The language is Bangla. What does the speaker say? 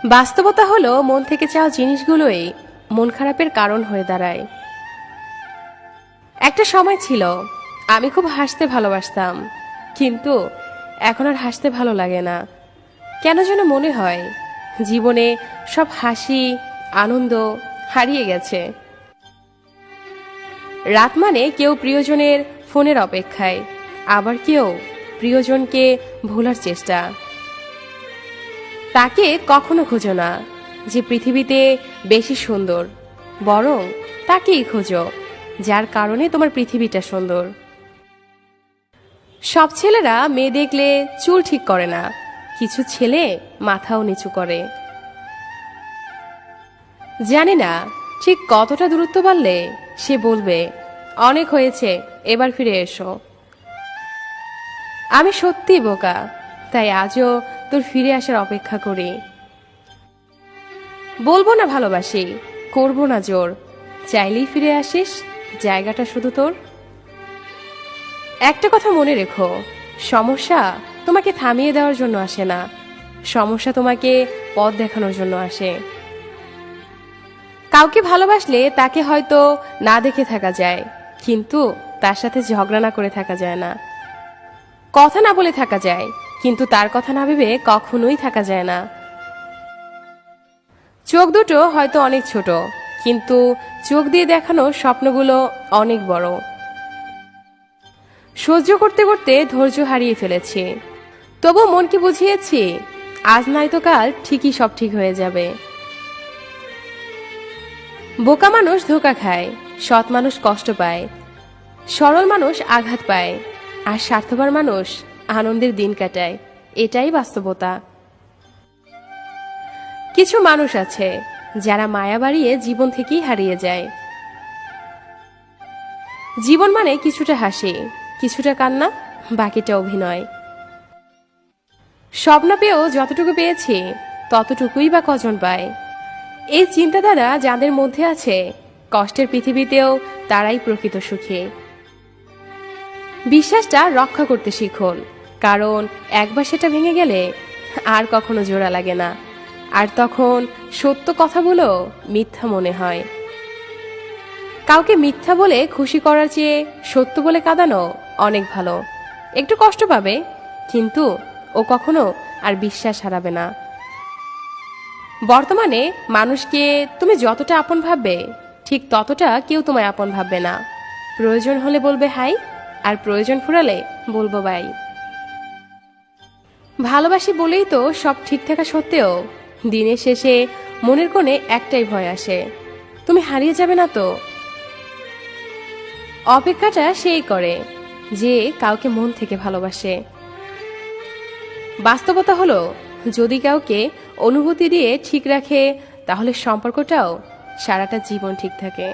বাস্তবতা হলো মন থেকে চাওয়া জিনিসগুলোই মন খারাপের কারণ হয়ে দাঁড়ায়। একটা সময় ছিল আমি খুব হাসতে ভালোবাসতাম, কিন্তু এখন আর হাসতে ভালো লাগে না। কেন যেন মনে হয় জীবনে সব হাসি আনন্দ হারিয়ে গেছে। রাত মানে কেউ প্রিয়জনের ফোনের অপেক্ষায়, আবার কেউ প্রিয়জনকে ভোলার চেষ্টা। তাকে কখনো খোঁজো না যে পৃথিবীতে বেশি সুন্দর, বরং তাকেই খোঁজো যার কারণে তোমার পৃথিবীটা সুন্দর। সব ছেলেরা মেয়ে দেখলে চুল ঠিক করে না, কিছু ছেলে মাথাও নিচু করে। জানি না ঠিক কতটা দূরত্ব বাড়লে সে বলবে অনেক হয়েছে, এবার ফিরে এসো। আমি সত্যি বোকা, তাই আজও তোর ফিরে আসার অপেক্ষা করি। বলবো না ভালোবাসি, করবো না জোর, চাইলেই ফিরে আসিস, জায়গাটা শুধু তোর। একটা কথা মনে রেখো, সমস্যা তোমাকে থামিয়ে দেওয়ার জন্য আসে না, সমস্যা তোমাকে পথ দেখানোর জন্য আসে। কাউকে ভালোবাসলে তাকে হয়তো না দেখে থাকা যায়, কিন্তু তার সাথে ঝগড়া না করে থাকা যায় না। কথা না বলে থাকা যায়, কিন্তু তার কথা না ভেবে কখনোই থাকা যায় না। চোখ দুটো হয়তো অনেক ছোট, কিন্তু চোখ দিয়ে দেখানো স্বপ্নগুলো অনেক বড়। সহ্য করতে করতে ধৈর্য হারিয়ে ফেলেছি, তবু মনকে বুঝিয়েছি আজ নয়তো কাল ঠিকই সব ঠিক হয়ে যাবে। বোকা মানুষ ধোঁকা খায়, সৎ মানুষ কষ্ট পায়, সরল মানুষ আঘাত পায়, আর স্বার্থপর মানুষ আনন্দের দিন কাটায়। এটাই বাস্তবতা। কিছু মানুষ আছে যারা মায়া বাড়িয়ে জীবন থেকেই হারিয়ে যায়। জীবন মানে কিছুটা হাসি, কিছুটা কান্না, বাকিটা অভিনয়। স্বপ্ন পেয়েও যতটুকু পেয়েছি ততটুকুই বা কজন পায়। এই চিন্তাধারা যাদের মধ্যে আছে, কষ্টের পৃথিবীতেও তারাই প্রকৃত সুখী। বিশ্বাসটা রক্ষা করতে শিখুন, কারণ একবার সেটা ভেঙে গেলে আর কখনো জোড়া লাগে না, আর তখন সত্য কথাগুলো মিথ্যা মনে হয়। কাউকে মিথ্যা বলে খুশি করার চেয়ে সত্য বলে কাঁদানো অনেক ভালো। একটু কষ্ট পাবে, কিন্তু ও কখনো আর বিশ্বাস হারাবে না। বর্তমানে মানুষকে তুমি যতটা আপন ভাববে, ঠিক ততটা কেউ তোমায় আপন ভাববে না। প্রয়োজন হলে বলবে হাই, আর প্রয়োজন ফুরালে বলবো বাই। ভালোবাসি বলেই তো সব ঠিক থাকা সত্ত্বেও দিনের শেষে মনের কোণে একটাই ভয় আসে, তুমি হারিয়ে যাবে না তো। অপেক্ষাটা সেই করে যে কাউকে মন থেকে ভালোবাসে। বাস্তবতা হলো, যদি কাউকে অনুভূতি দিয়ে ঠিক রাখে, তাহলে সম্পর্কটাও সারাটা জীবন ঠিক থাকে।